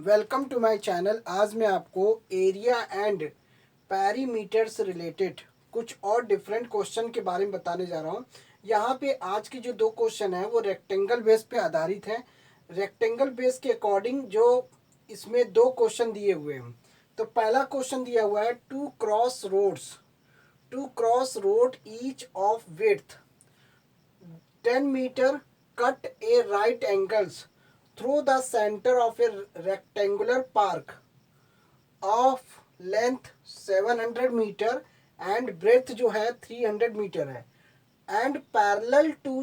Welcome to my channel. आज मैं आपको एरिया एंड पैरीमीटर से रिलेटेड कुछ और डिफरेंट क्वेश्चन के बारे में बताने जा रहा हूँ। यहाँ पे आज के जो दो क्वेश्चन हैं वो रेक्टेंगल बेस पे आधारित हैं। रेक्टेंगल बेस के अकॉर्डिंग जो इसमें दो क्वेश्चन दिए हुए हैं। तो पहला क्वेश्चन दिया हुआ है two cross road each of width 10 meter cut a right angles through the center of a rectangular park of length 700 meter and breadth जो है 300 meter है and parallel to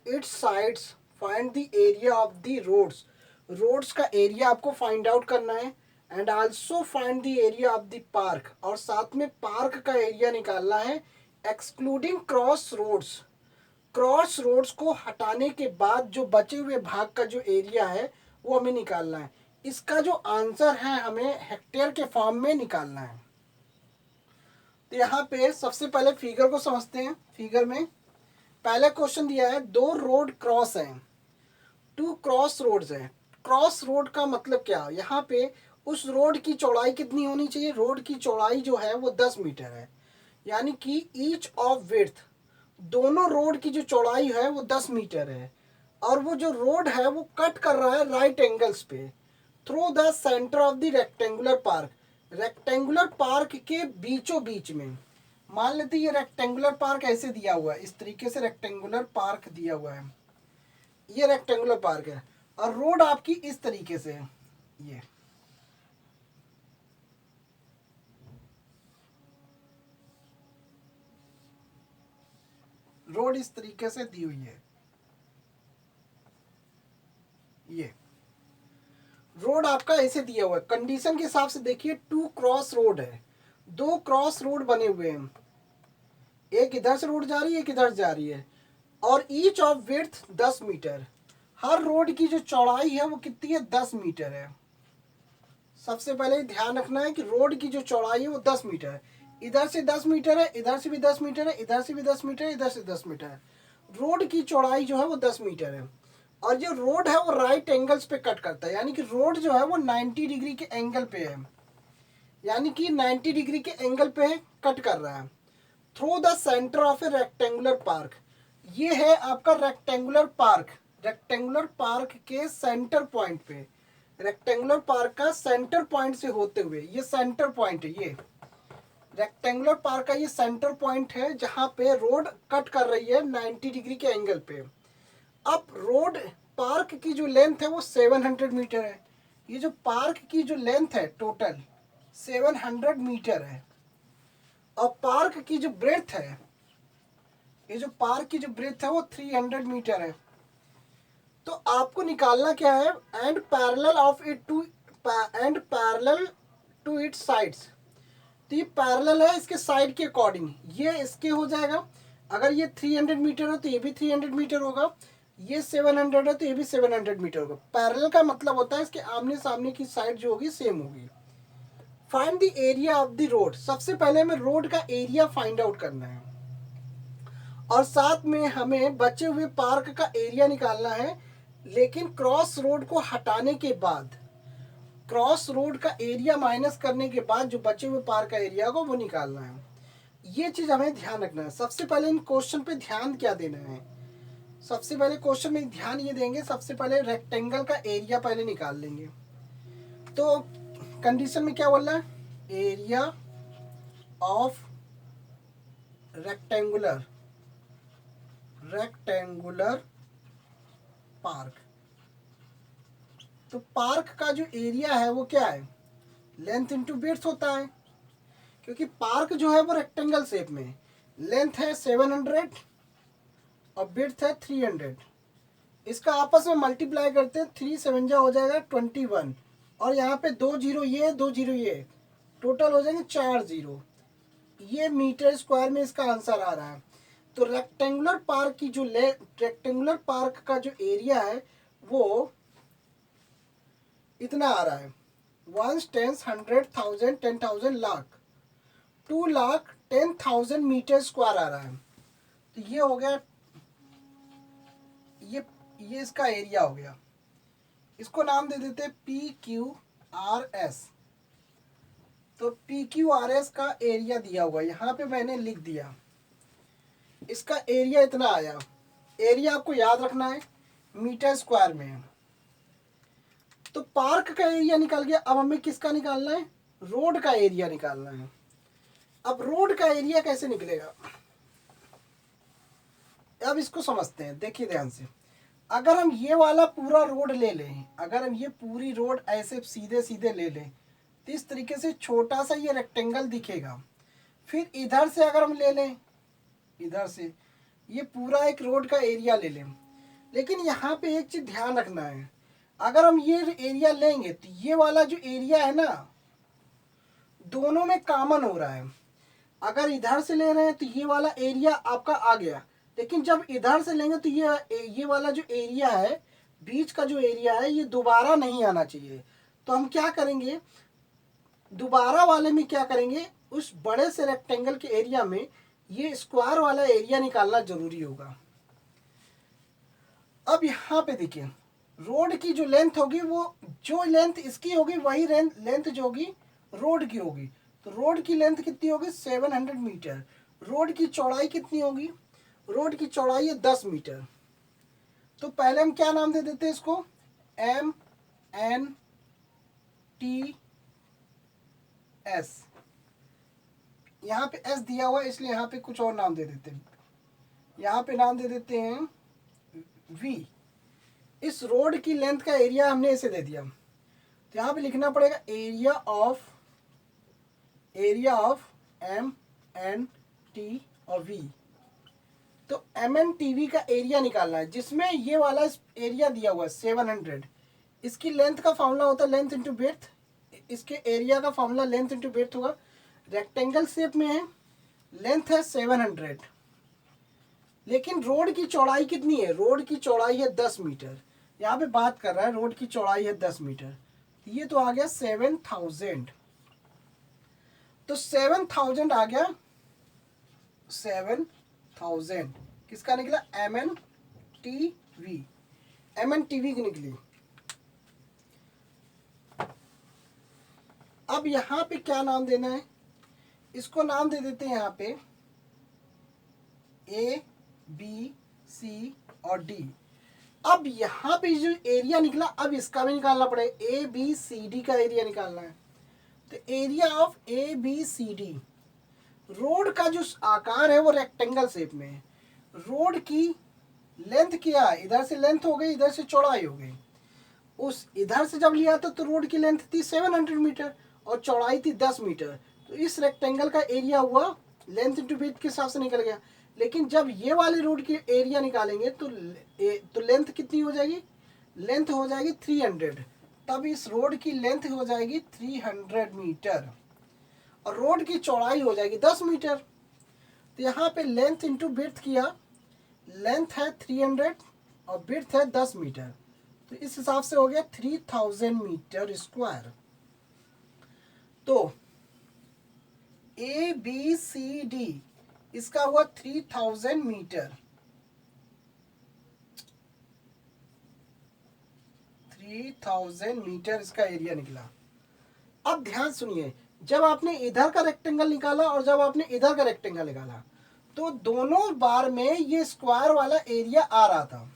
its sides find the area of the roads का area आपको find out करना है and also find the area of the park और साथ में पार्क का एरिया निकालना है एक्सक्लूडिंग क्रॉस रोड्स को हटाने के बाद जो बचे हुए भाग का जो एरिया है वो हमें निकालना है। इसका जो आंसर है हमें हेक्टेयर के फॉर्म में निकालना है। तो यहाँ पे सबसे पहले फिगर को समझते हैं। फिगर में पहला क्वेश्चन दिया है दो रोड क्रॉस हैं, टू क्रॉस रोड्स हैं। क्रॉस रोड का मतलब क्या, यहाँ पे उस रोड की चौड़ाई कितनी होनी चाहिए, रोड की चौड़ाई जो है वो 10 मीटर है, यानी कि ईच ऑफ विड्थ दोनों रोड की जो चौड़ाई है वो 10 मीटर है और वो जो रोड है वो कट कर रहा है राइट एंगल्स पे through the centre of the rectangular park के बीचों बीच में। मान लेते ये रेक्टेंगुलर पार्क ऐसे दिया हुआ है, इस तरीके से रेक्टेंगुलर पार्क दिया हुआ है, ये रेक्टेंगुलर पार्क है और रोड आपकी इस तरीके से है। ये रोड इस तरीके से दी हुई है। ये रोड आपका ऐसे दिया हुआ है। कंडीशन के हिसाब से देखिए टू क्रॉस रोड है, दो क्रॉस रोड बने हुए हैं, एक इधर से रोड जा रही है एक इधर जा रही है और ईच ऑफ विड्थ 10 मीटर। हर रोड की जो चौड़ाई है वो कितनी है, 10 मीटर है। सबसे पहले ध्यान रखना है कि रोड की जो चौड़ाई है वो 10 मीटर है। इधर से 10 मीटर है, इधर से भी 10 मीटर है, इधर से भी 10 मीटर है, इधर से 10 मीटर है। रोड की चौड़ाई जो है वो 10 मीटर है और जो रोड है वो राइट एंगल्स पे कट करता है, यानी कि रोड जो है वो 90 डिग्री के एंगल पे है, यानी कि 90 डिग्री के एंगल पे कट कर रहा है through the centre of A rectangular park. ये है आपका रेक्टेंगुलर पार्क, रेक्टेंगुलर पार्क के सेंटर पॉइंट पे, रेक्टेंगुलर पार्क का सेंटर पॉइंट से होते हुए ये सेंटर पॉइंट है, ये रेक्टेंगुलर पार्क का ये सेंटर पॉइंट है जहां पे रोड कट कर रही है 90 डिग्री के एंगल पे। अब रोड पार्क की जो लेंथ है वो 700 मीटर है। ये जो पार्क की जो लेंथ है टोटल 700 मीटर है और पार्क की जो ब्रेथ है, ये जो पार्क की जो ब्रेथ है वो 300 मीटर है। तो आपको निकालना क्या है, and parallel to its sides. तो ये पैरेलल है इसके साइड के अकॉर्डिंग, ये इसके हो जाएगा। अगर ये 300 मीटर है तो ये भी 300 मीटर होगा, ये 700 है तो ये भी 700 मीटर होगा। पैरेलल का मतलब होता है इसके आमने सामने की साइड जो होगी सेम होगी। Find the area of the road, सबसे पहले हमें रोड का एरिया फाइंड आउट करना है और साथ में हमें बचे हुए पार्क का एरिया निकालना है, लेकिन क्रॉस रोड को हटाने के बाद, क्रॉस रोड का एरिया माइनस करने के बाद जो बचे हुए पार्क का एरिया होगा वो निकालना है। ये चीज हमें ध्यान रखना है। सबसे पहले इन क्वेश्चन पे ध्यान क्या देना है, सबसे पहले क्वेश्चन में ध्यान ये देंगे, सबसे पहले रेक्टेंगल का एरिया पहले निकाल लेंगे। तो कंडीशन में क्या बोल रहा है, एरिया ऑफ रेक्टेंगुलर पार्क। तो पार्क का जो एरिया है वो क्या है, लेंथ इंटू विड्थ होता है, क्योंकि पार्क जो है वो रेक्टेंगल शेप में, लेंथ है 700 और विड्थ है 300। इसका आपस में मल्टीप्लाई करते हैं, 3 7 जा हो जाएगा 21 और यहाँ पे 2 जीरो ये 2 जीरो ये, टोटल हो जाएंगे 4 जीरो। ये मीटर स्क्वायर में इसका आंसर आ रहा है। तो रेक्टेंगुलर पार्क की जो रेक्टेंगुलर पार्क का जो एरिया है वो इतना आ रहा है, 1 10 100 1000 10,000 लाख, 2,10,000 मीटर स्क्वायर आ रहा है। तो ये हो गया, ये इसका एरिया हो गया। इसको नाम दे देते हैं PQR। आर एस, तो पी क्यू आर एस का एरिया दिया हुआ है, यहाँ पे मैंने लिख दिया, इसका एरिया इतना आया। एरिया आपको याद रखना है मीटर स्क्वायर में है। तो पार्क का एरिया निकल गया। अब हमें किसका निकालना है? रोड का एरिया निकालना है। अब रोड का एरिया कैसे निकलेगा, अब इसको समझते हैं। देखिए ध्यान से, अगर हम ये वाला पूरा रोड ले लें, अगर हम ये पूरी रोड ऐसे सीधे सीधे ले लें तो इस तरीके से छोटा सा ये रेक्टेंगल दिखेगा। फिर इधर से अगर हम ले लें, इधर से ये पूरा एक रोड का एरिया ले लें, लेकिन यहाँ पे एक चीज़ ध्यान रखना है, अगर हम ये एरिया लेंगे तो ये वाला जो एरिया है ना, दोनों में कॉमन हो रहा है। अगर इधर से ले रहे हैं तो ये वाला एरिया आपका आ गया, लेकिन जब इधर से लेंगे तो ये वाला जो एरिया है, बीच का जो एरिया है, ये दोबारा नहीं आना चाहिए। तो हम क्या करेंगे, दोबारा वाले में क्या करेंगे, उस बड़े से रेक्टेंगल के एरिया में ये स्क्वायर वाला एरिया निकालना जरूरी होगा। अब यहाँ पे देखिए, रोड की जो लेंथ होगी, वो जो लेंथ इसकी होगी वही लेंथ जो होगी रोड की होगी। तो रोड की लेंथ कितनी होगी? 700 मीटर। रोड की चौड़ाई कितनी होगी? रोड की चौड़ाई है 10 मीटर। तो पहले हम क्या नाम दे देते हैं इसको? MNTS। यहाँ पे S दिया हुआ है इसलिए यहाँ पे कुछ और नाम दे देते हैं। यहाँ पे नाम दे देते हैं V। इस रोड की लेंथ का एरिया हमने इसे दे दिया, तो यहाँ पे लिखना पड़ेगा एरिया ऑफ MNT और V। तो MNTV का एरिया निकालना है, जिसमें ये वाला एरिया दिया हुआ है 700। इसकी लेंथ का फॉर्मूला होता है लेंथ इंटू ब्रेड्थ, इसके एरिया का फॉर्मूला लेंथ इंटू ब्रेड्थ होगा। रेक्टेंगल शेप में है, लेंथ है 700, लेकिन रोड की चौड़ाई कितनी है? रोड की चौड़ाई है 10 मीटर। यहाँ पे बात कर रहा है रोड की चौड़ाई है 10 मीटर, ये तो आ गया 7000। तो 7000 आ गया, 7000 किसका निकला? MNTV की निकली। अब यहाँ पे क्या नाम देना है? इसको नाम दे देते हैं यहाँ पे A, B, C और D। अब यहाँ पे जो एरिया निकला, अब इसका भी निकालना पड़ेगा। ABCD का एरिया निकालना है। तो एरिया ऑफ ABCD, रोड का जो आकार है वो रेक्टेंगल शेप में है। रोड की लेंथ क्या है? इधर से लेंथ हो गई, इधर से चौड़ाई हो गई। उस इधर से जब लिया था तो रोड की लेंथ थी 700 मीटर और चौड़ाई थी 10 मीटर। तो इस रेक्टेंगल का एरिया हुआ लेंथ इंटू ब्रेड्थ के हिसाब से निकल गया। लेकिन जब ये वाले रोड की एरिया निकालेंगे तो लेंथ कितनी हो जाएगी? लेंथ हो जाएगी 300। तब इस रोड की लेंथ हो जाएगी 300 मीटर और रोड की चौड़ाई हो जाएगी 10 मीटर। तो यहाँ पे लेंथ इंटू ब्रेड्थ किया, लेंथ है 300 और ब्रेड्थ है 10 मीटर, तो इस हिसाब से हो गया 3000 मीटर स्क्वायर। तो ABCD इसका हुआ 3000 मीटर, 3000 मीटर इसका एरिया निकला। अब ध्यान सुनिए, जब आपने इधर का रेक्टेंगल निकाला और जब आपने इधर का रेक्टेंगल निकाला, तो दोनों बार में ये स्क्वायर वाला एरिया आ रहा था।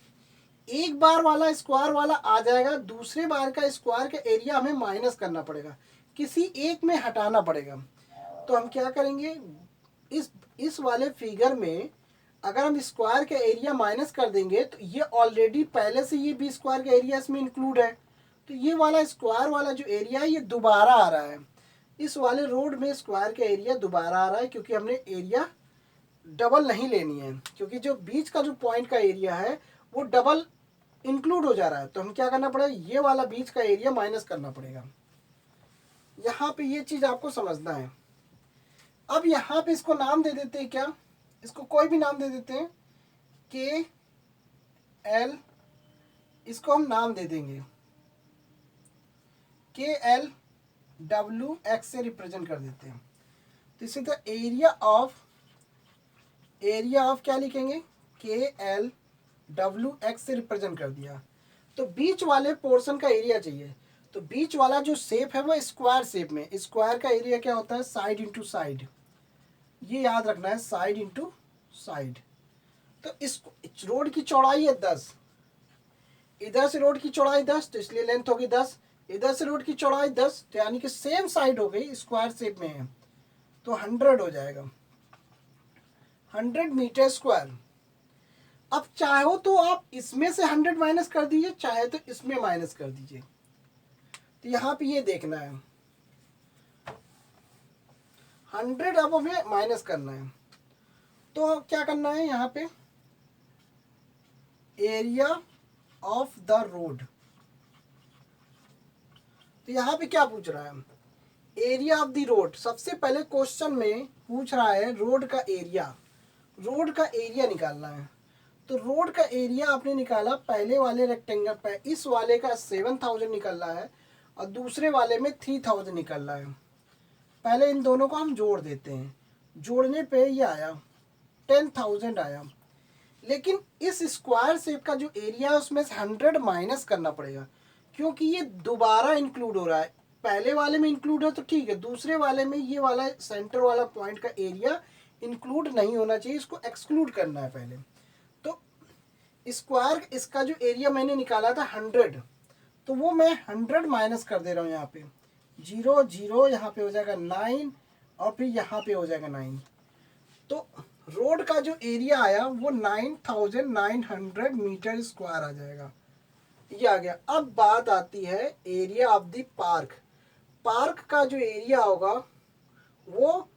एक बार वाला स्क्वायर वाला आ जाएगा, दूसरे बार का स्क्वायर का एरिया हमें माइनस करना पड़ेगा, किसी एक में हटाना पड़ेगा। तो हम क्या करेंगे, इस वाले फिगर में अगर हम स्क्वायर का एरिया माइनस कर देंगे तो ये ऑलरेडी पहले से ये भी स्क्वायर का एरिया इसमें इंक्लूड है, तो ये वाला स्क्वायर वाला जो एरिया है ये दोबारा आ रहा है। इस वाले रोड में स्क्वायर का एरिया दोबारा आ रहा है, क्योंकि हमने एरिया डबल नहीं लेनी है, क्योंकि जो बीच का जो पॉइंट का एरिया है वो डबल इंक्लूड हो जा रहा है। तो हम क्या करना पड़ेगा, ये वाला बीच का एरिया माइनस करना पड़ेगा। यहाँ पे ये चीज़ आपको समझना है। अब यहाँ पे इसको नाम दे देते हैं, क्या इसको कोई भी नाम दे देते हैं, KL, इसको हम नाम दे देंगे KLWX से रिप्रेजेंट कर देते हैं। तो इसी तरह एरिया ऑफ क्या लिखेंगे, KLWX से रिप्रेजेंट कर दिया। तो बीच वाले पोर्शन का एरिया चाहिए, तो बीच वाला जो शेप है वो स्क्वायर शेप में, स्क्वायर का एरिया क्या होता है, साइड इंटू साइड, ये याद रखना है, साइड इंटू साइड। तो इस रोड की चौड़ाई है 10, इधर से रोड की चौड़ाई 10, तो इसलिए लेंथ होगी 10, इधर से रोड की चौड़ाई 10, तो यानी कि सेम साइड हो गई, स्क्वायर शेप में है, तो 100 हो जाएगा, 100 मीटर स्क्वायर। अब चाहो तो आप इसमें से 100 माइनस कर दीजिए, चाहे तो इसमें माइनस कर दीजिए। तो यहाँ पे ये देखना है, 100 अब हमें माइनस करना है। तो क्या करना है, यहाँ पे एरिया ऑफ द रोड, तो यहाँ पे क्या पूछ रहा है, एरिया ऑफ द रोड। सबसे पहले क्वेश्चन में पूछ रहा है रोड का एरिया, रोड का एरिया निकालना है। तो रोड का एरिया आपने निकाला, पहले वाले रेक्टेंगल पे इस वाले का 7000 निकल रहा है और दूसरे वाले में 3000 निकल रहा है। पहले इन दोनों को हम जोड़ देते हैं, जोड़ने पे ये आया 10,000 आया। लेकिन इस स्क्वायर शेप का जो एरिया है उसमें से 100 माइनस करना पड़ेगा, क्योंकि ये दोबारा इंक्लूड हो रहा है। पहले वाले में इंक्लूड है तो ठीक है, दूसरे वाले में ये वाला सेंटर वाला पॉइंट का एरिया इंक्लूड नहीं होना चाहिए, इसको एक्सक्लूड करना है पहले। तो स्क्वायर इसका जो एरिया मैंने निकाला था 100, तो वो मैं 100 माइनस कर दे रहा हूँ। यहाँ पे 0 0, यहाँ पे हो जाएगा 9 और फिर यहाँ पे हो जाएगा 9। तो रोड का जो एरिया आया वो 9900 मीटर स्क्वायर आ जाएगा, ये आ गया। अब बात आती है area of the park. Park का जो एरिया होगा वो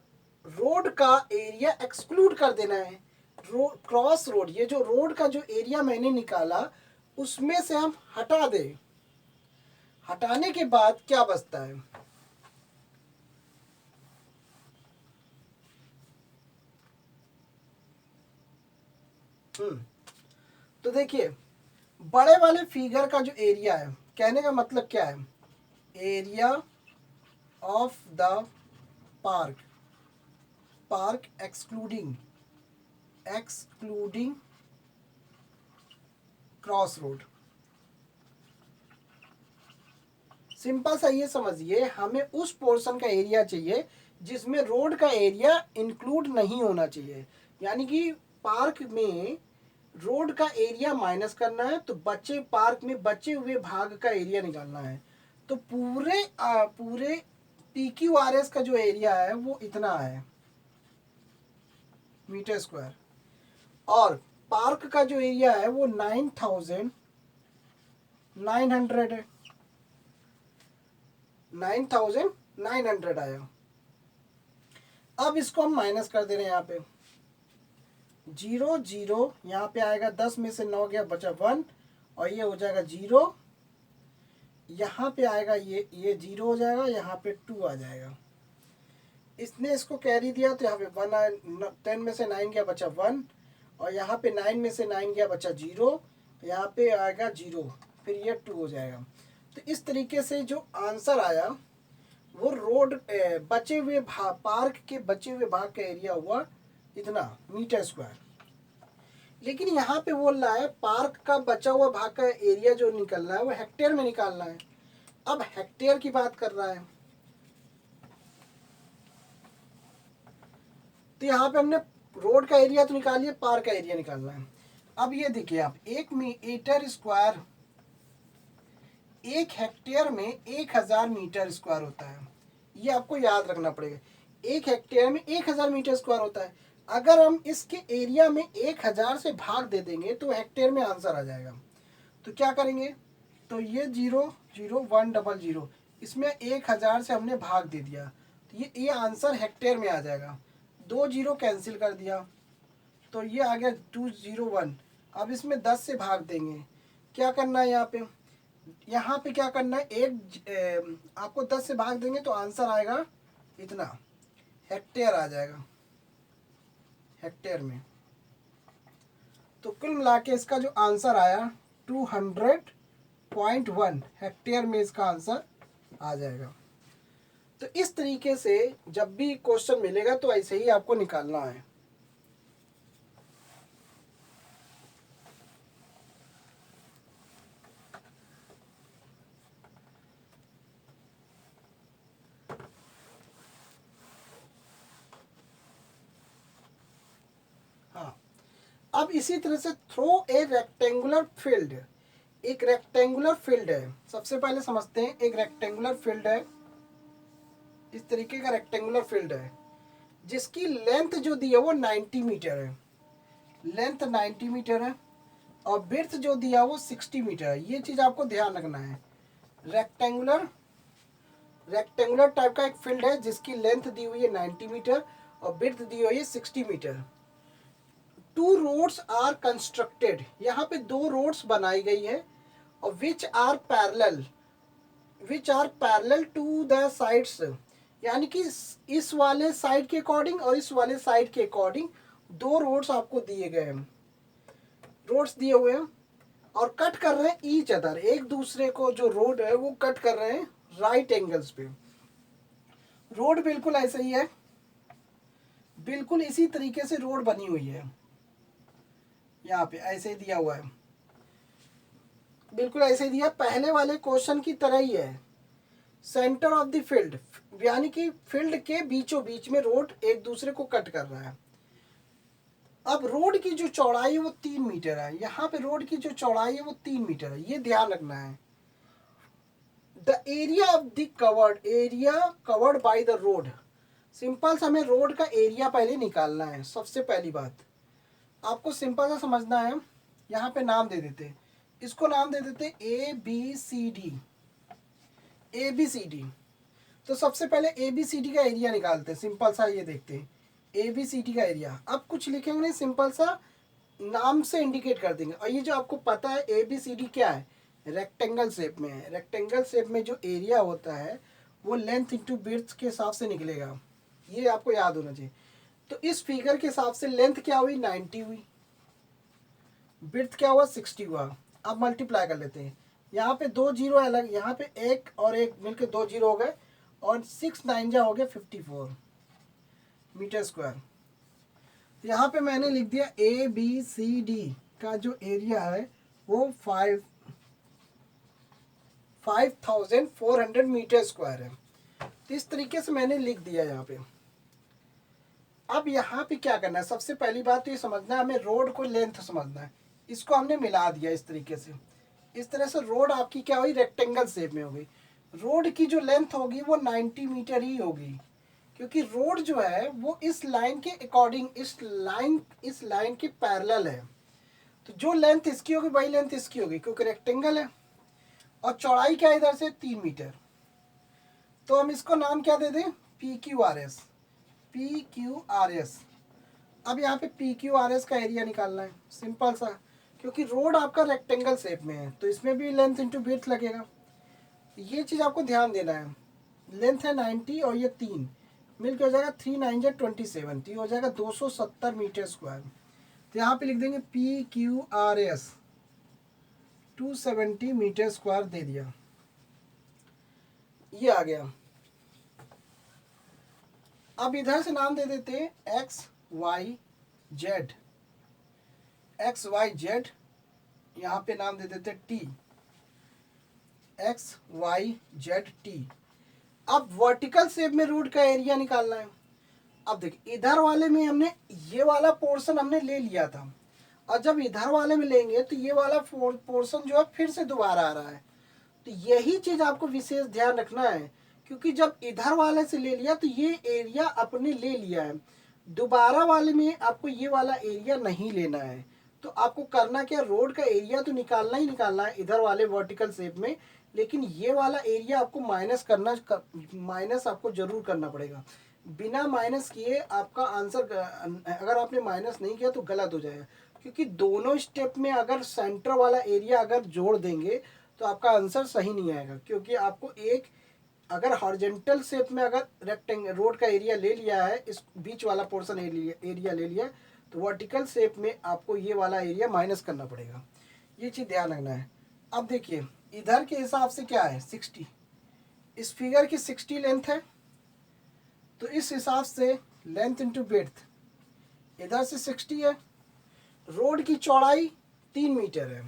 रोड का एरिया एक्सक्लूड कर देना है, क्रॉस रोड, ये जो रोड का जो एरिया मैंने निकाला उसमें से हम हटा दें। हटाने के बाद क्या बचता है, तो देखिए बड़े वाले फिगर का जो एरिया है, कहने का मतलब क्या है, area of the park, park excluding cross road. Simple सा ये समझिए, हमें उस पोर्शन का एरिया चाहिए जिसमें रोड का एरिया इंक्लूड नहीं होना चाहिए, यानी कि पार्क में रोड का एरिया माइनस करना है, तो बचे पार्क में बचे हुए भाग का एरिया निकालना है। तो पूरे PQRS का जो एरिया है वो इतना है मीटर स्क्वायर, और पार्क का जो एरिया है वो 9900 है, 9900 आया। अब इसको हम माइनस कर दे रहे हैं, यहाँ पे 0 0, यहाँ पे आएगा 10 में से 9 गया, बचा 1 और ये हो जाएगा 0, यहाँ पे आएगा ये 0 हो जाएगा, यहाँ पे 2 आ जाएगा। इसने इसको कैरी दिया तो यहाँ पे 1 आया, 10 में से 9 गया बचा 1 और यहाँ पे 9 में से 9 गया बचा 0, यहाँ पे आएगा 0, फिर ये 2 हो जाएगा। तो इस तरीके से जो आंसर आया वो रोड बचे हुए भाग, पार्क के बचे हुए भाग का एरिया हुआ इतना मीटर स्क्वायर। लेकिन यहाँ पे बोल रहा है पार्क का बचा हुआ भाग का एरिया जो निकलना है वो हेक्टेयर में निकालना है। अब हेक्टेयर की बात कर रहा है, तो यहाँ पे हमने रोड का एरिया तो निकाल लिया, पार्क का एरिया निकालना है। अब ये देखिए आप, 1 मीटर स्क्वायर, 1 हेक्टेयर में 1000 मीटर स्क्वायर होता है, ये आपको याद रखना पड़ेगा। 1 हेक्टेयर में 1000 मीटर स्क्वायर होता है। अगर हम इसके एरिया में 1000 से भाग दे देंगे तो हेक्टेयर में आंसर आ जाएगा। तो क्या करेंगे, तो ये 0 0 1 0 इसमें 1000 से हमने भाग दे दिया, तो ये आंसर हेक्टेयर में आ जाएगा। 2 0 कैंसिल कर दिया तो ये आ गया 201। अब इसमें 10 से भाग देंगे, क्या करना है यहाँ पे क्या करना है, आपको 10 से भाग देंगे तो आंसर आएगा इतना, हेक्टेयर आ जाएगा हेक्टेयर में। तो कुल मिला के इसका जो आंसर आया 200.1 हेक्टेयर में इसका आंसर आ जाएगा। तो इस तरीके से जब भी क्वेश्चन मिलेगा तो ऐसे ही आपको निकालना है। अब इसी तरह से थ्रो ए रेक्टेंगुलर फील्ड, एक रेक्टेंगुलर फील्ड है। सबसे पहले समझते हैं, एक रेक्टेंगुलर फील्ड है, इस तरीके का रेक्टेंगुलर फील्ड है जिसकी लेंथ जो दी है वो 90 मीटर है, लेंथ 90 मीटर है, और विड्थ जो दिया वो 60 मीटर है। ये चीज़ आपको ध्यान रखना है। रेक्टेंगुलर रेक्टेंगुलर टाइप का एक फील्ड है जिसकी लेंथ दी हुई है 90 मीटर और विड्थ दी हुई है 60 metre. Two roads are constructed, यहाँ पे दो रोड्स बनाई गई है, और which are parallel to the sides, यानी कि इस वाले साइड के अकॉर्डिंग और इस वाले साइड के अकॉर्डिंग दो रोड्स आपको दिए गए हैं, रोड्स दिए हुए हैं, और कट कर रहे हैं ईच अदर, एक दूसरे को जो रोड है वो कट कर रहे हैं राइट एंगल्स पे। रोड बिल्कुल ऐसे ही है, बिल्कुल इसी तरीके से रोड बनी हुई है, यहाँ पे ऐसे ही दिया हुआ है, बिल्कुल ऐसे ही दिया, पहले वाले क्वेश्चन की तरह ही है। सेंटर ऑफ द फील्ड, यानी कि फील्ड के बीचों बीच में रोड एक दूसरे को कट कर रहा है। अब रोड की जो चौड़ाई है वो 3 मीटर है, यहाँ पे रोड की जो चौड़ाई है वो 3 मीटर है, ये ध्यान रखना है। The area of the covered by the road, simple सा हमें रोड का एरिया पहले निकालना है। सबसे पहली बात आपको सिंपल सा समझना है, यहाँ पे नाम दे देते, इसको नाम दे देते ABCD, ABCD। तो सबसे पहले ABCD का एरिया निकालते हैं, सिंपल सा ये देखते हैं ABCD का एरिया। अब कुछ लिखेंगे नहीं, सिंपल सा नाम से इंडिकेट कर देंगे। और ये जो आपको पता है ABCD क्या है, रेक्टेंगल शेप में है, रेक्टेंगल शेप में जो एरिया होता है वो लेंथ इंटू विड्थ के हिसाब से निकलेगा, ये आपको याद होना चाहिए। तो इस फिगर के हिसाब से लेंथ क्या हुई 90 हुई, विड्थ क्या हुआ 60 हुआ। अब मल्टीप्लाई कर लेते हैं, यहाँ पे 2 जीरो अलग, यहाँ पे एक और एक मिलकर 2 जीरो हो गए, और 6 9 जा हो गया 54 मीटर स्क्वायर। यहाँ पे मैंने लिख दिया ABCD का जो एरिया है वो 5400 मीटर स्क्वायर है। तो इस तरीके से मैंने लिख दिया यहाँ पे। अब यहाँ पे क्या करना है, सबसे पहली बात तो ये समझना है, हमें रोड को लेंथ समझना है। इसको हमने मिला दिया इस तरीके से, इस तरह से रोड आपकी क्या हुई, रेक्टेंगल शेप में हो गई। रोड की जो लेंथ होगी वो 90 मीटर ही होगी, क्योंकि रोड जो है वो इस लाइन के अकॉर्डिंग, इस लाइन के पैरेलल है। तो जो लेंथ इसकी होगी वही लेंथ इसकी होगी, क्योंकि रेक्टेंगल है। और चौड़ाई क्या है इधर से 3 मीटर, तो हम इसको नाम क्या दे दें, PQRS, PQRS। अब यहाँ पे PQRS का एरिया निकालना है, सिंपल सा, क्योंकि रोड आपका रेक्टेंगल शेप में है तो इसमें भी लेंथ इंटू विड्थ लगेगा। ये चीज़ आपको ध्यान देना है। लेंथ है 90 और ये 3 मिलकर हो जाएगा 3 9 जा 27, तो हो जाएगा 270 मीटर स्क्वायर। तो यहाँ पे लिख देंगे PQRS 270 मीटर स्क्वायर दे दिया, ये आ गया। अब इधर से नाम दे देते हैं XYZ, XYZ, यहाँ पे नाम दे देते T, XYZT। अब वर्टिकल शेप में रोड का एरिया निकालना है। अब देखिए इधर वाले में हमने ये वाला पोर्शन हमने ले लिया था, और जब इधर वाले में लेंगे तो ये वाला पोर्शन जो है फिर से दोबारा आ रहा है। तो यही चीज़ आपको विशेष ध्यान रखना है, क्योंकि जब इधर वाले से ले लिया तो ये एरिया अपने ले लिया है, दोबारा वाले में आपको ये वाला एरिया नहीं लेना है। तो आपको करना क्या, रोड का एरिया तो निकालना ही निकालना है इधर वाले वर्टिकल शेप में, लेकिन ये वाला एरिया आपको माइनस आपको जरूर करना पड़ेगा। बिना माइनस किए आपका आंसर, अगर आपने माइनस नहीं किया तो गलत हो जाएगा, क्योंकि दोनों स्टेप में अगर सेंटर वाला एरिया अगर जोड़ देंगे तो आपका आंसर सही नहीं आएगा। क्योंकि आपको एक, अगर हॉरिजॉन्टल शेप में अगर रेक्टेंगल रोड का एरिया ले लिया है, इस बीच वाला पोर्शन एरिया ले लिया, तो वर्टिकल शेप में आपको ये वाला एरिया माइनस करना पड़ेगा, ये चीज़ ध्यान रखना है। अब देखिए इधर के हिसाब से क्या है 60, इस फिगर की 60 लेंथ है, तो इस हिसाब से लेंथ इंटू विड्थ इधर से 60 है। रोड की चौड़ाई 3 मीटर है,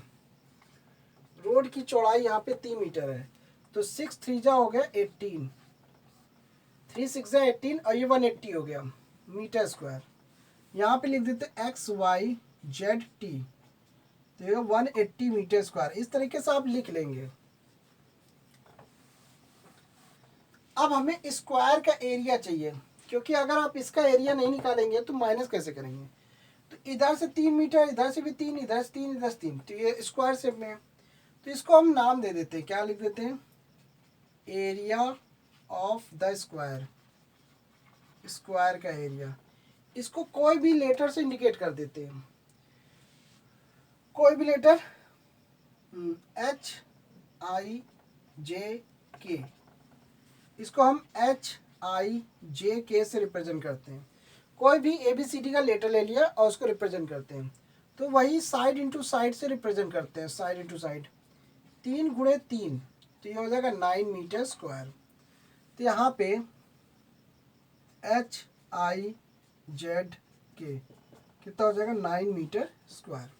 रोड की चौड़ाई यहाँ पे 3 मीटर है, तो 6 3 जा हो गया 18, 3 6 18 और ये 180 हो गया मीटर स्क्वायर। यहाँ पे लिख देते XYZ जेड टी, तो 180 मीटर स्क्वायर। इस तरीके से आप लिख लेंगे। अब हमें स्क्वायर का एरिया चाहिए, क्योंकि अगर आप इसका एरिया नहीं निकालेंगे तो माइनस कैसे करेंगे। तो इधर से 3 मीटर, इधर से भी 3, इधर से 3, इधर से 3, तो ये स्क्वायर शेप में है। तो इसको हम नाम दे देते हैं, क्या लिख देते हैं, area of the square, square का एरिया। इसको कोई भी लेटर से इंडिकेट कर देते हैं, कोई भी लेटर, HIJK, इसको हम HIJK से रिप्रेजेंट करते हैं। कोई भी ABCD का लेटर ले लिया और उसको रिप्रेजेंट करते हैं, तो वही साइड इंटू साइड से रिप्रेजेंट करते हैं, साइड इंटू साइड। 3 गुणे 3, तो ये हो जाएगा 9 मीटर स्क्वायर। तो यहाँ पे HIJK कितना हो जाएगा, 9 मीटर स्क्वायर।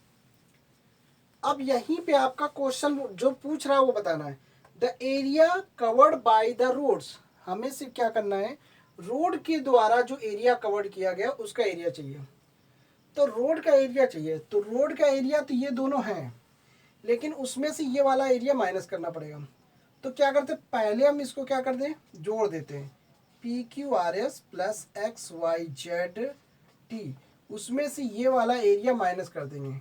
अब यहीं पे आपका क्वेश्चन जो पूछ रहा है वो बताना है, the area covered by the roads. हमें सिर्फ क्या करना है, रोड के द्वारा जो एरिया कवर्ड किया गया उसका एरिया चाहिए। तो रोड का एरिया चाहिए, तो रोड का एरिया तो ये दोनों हैं, लेकिन उसमें से ये वाला एरिया माइनस करना पड़ेगा। तो क्या करते, पहले हम इसको क्या कर दें, जोड़ देते हैं, PQRS प्लस XYZT, उसमें से ये वाला एरिया माइनस कर देंगे।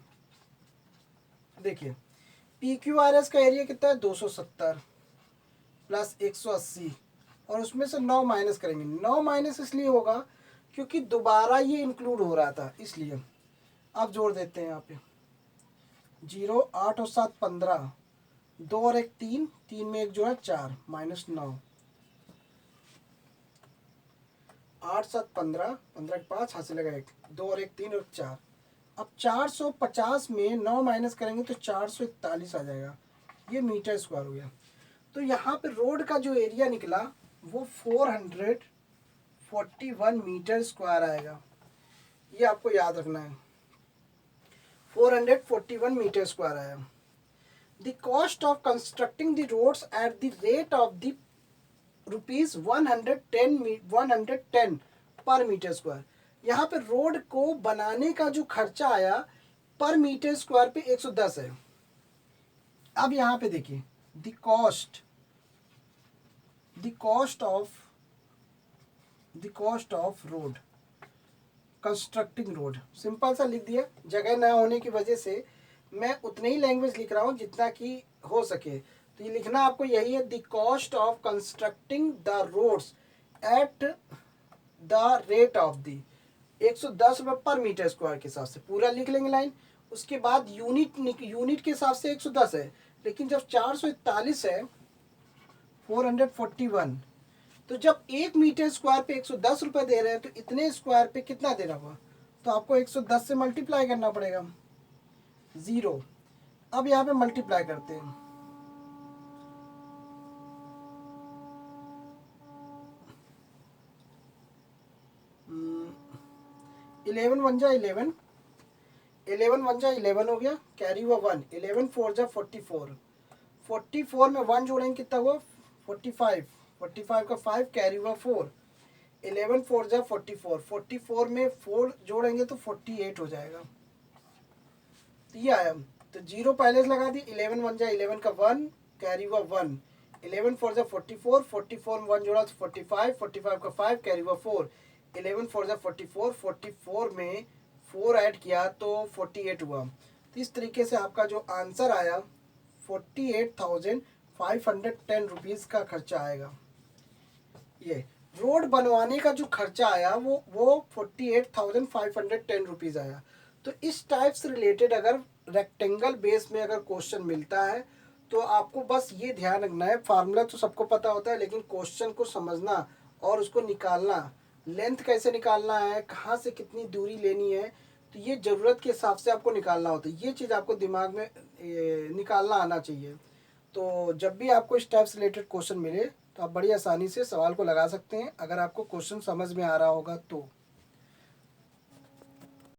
देखिए PQRS का एरिया कितना है, 270 प्लस 180, और उसमें से 9 माइनस करेंगे। 9 माइनस इसलिए होगा क्योंकि दोबारा ये इंक्लूड हो रहा था, इसलिए। अब जोड़ देते हैं यहाँ पे, 0, 8 और 7 15, 2 और 1 3, 3 में 1 जोड़ा 4, माइनस 9, 8 7 15, 15 के 5 हाथ से लगा 1, 2 और 1 3 और 4। अब 450 में 9 माइनस करेंगे तो 441 आ जाएगा, ये मीटर स्क्वायर हो गया। तो यहाँ पे रोड का जो एरिया निकला वो 441 मीटर स्क्वायर आएगा, ये आपको याद रखना है, 441 मीटर स्क्वायर आया। The cost of constructing the roads at the rate of the ₹110 per metre square. यहाँ पे रोड को बनाने का जो खर्चा आया पर मीटर स्क्वायर पे 110 है। अब यहाँ पे देखिए, the cost of road, constructing road, simple सा लिख दिया। जगह ना होने की वजह से मैं उतने ही लैंग्वेज लिख रहा हूँ जितना कि हो सके। तो ये लिखना आपको यही है, the cost of constructing the roads at the rate of the 110 रुपये पर मीटर स्क्वायर के हिसाब से पूरा लिख लेंगे लाइन। उसके बाद यूनिट के हिसाब से 110 है, लेकिन जब 441 है 441, तो जब 1 मीटर स्क्वायर पे 110 रुपये दे रहे हैं तो इतने स्क्वायर पे कितना देना होगा, तो आपको 110 से मल्टीप्लाई करना पड़ेगा, 0। अब यहाँ पे मल्टीप्लाई करते हैं, 11 1 जा 11, 11 1 जा 11 हो गया, कैरी हुआ 1, 11 4 जा 44, 44 में 1 जोड़ेंगे कितना हुआ 45, 45 का 5 कैरी हुआ 4, 11 4 जा 44, 44 में 4 जोड़ेंगे तो 48 हो जाएगा। तो ये आया, तो 0 पहले से लगा दी, 11 1 जा 11 का 1 कैरी हुआ 1, 11 4 जा 44, 44 में 1 जोड़ा तो 45, 45 का 5 कैरी हुआ 4, 11 4 जा 44, 44 में 4 ऐड किया तो 48 हुआ। तो इस तरीके से आपका जो आंसर आया 48,510 रुपीज़ का खर्चा आएगा। ये रोड बनवाने का जो खर्चा आया वो 48,510 रुपीज़ आया। तो इस टाइप से रिलेटेड अगर रेक्टेंगल बेस में अगर क्वेश्चन मिलता है तो आपको बस ये ध्यान रखना है, फार्मूला तो सबको पता होता है, लेकिन क्वेश्चन को समझना और उसको निकालना, लेंथ कैसे निकालना है, कहाँ से कितनी दूरी लेनी है, तो ये ज़रूरत के हिसाब से आपको निकालना होता है। ये चीज़ आपको दिमाग में निकालना आना चाहिए। तो जब भी आपको इस टाइप से रिलेटेड क्वेश्चन मिले तो आप बड़ी आसानी से सवाल को लगा सकते हैं, अगर आपको क्वेश्चन समझ में आ रहा होगा तो।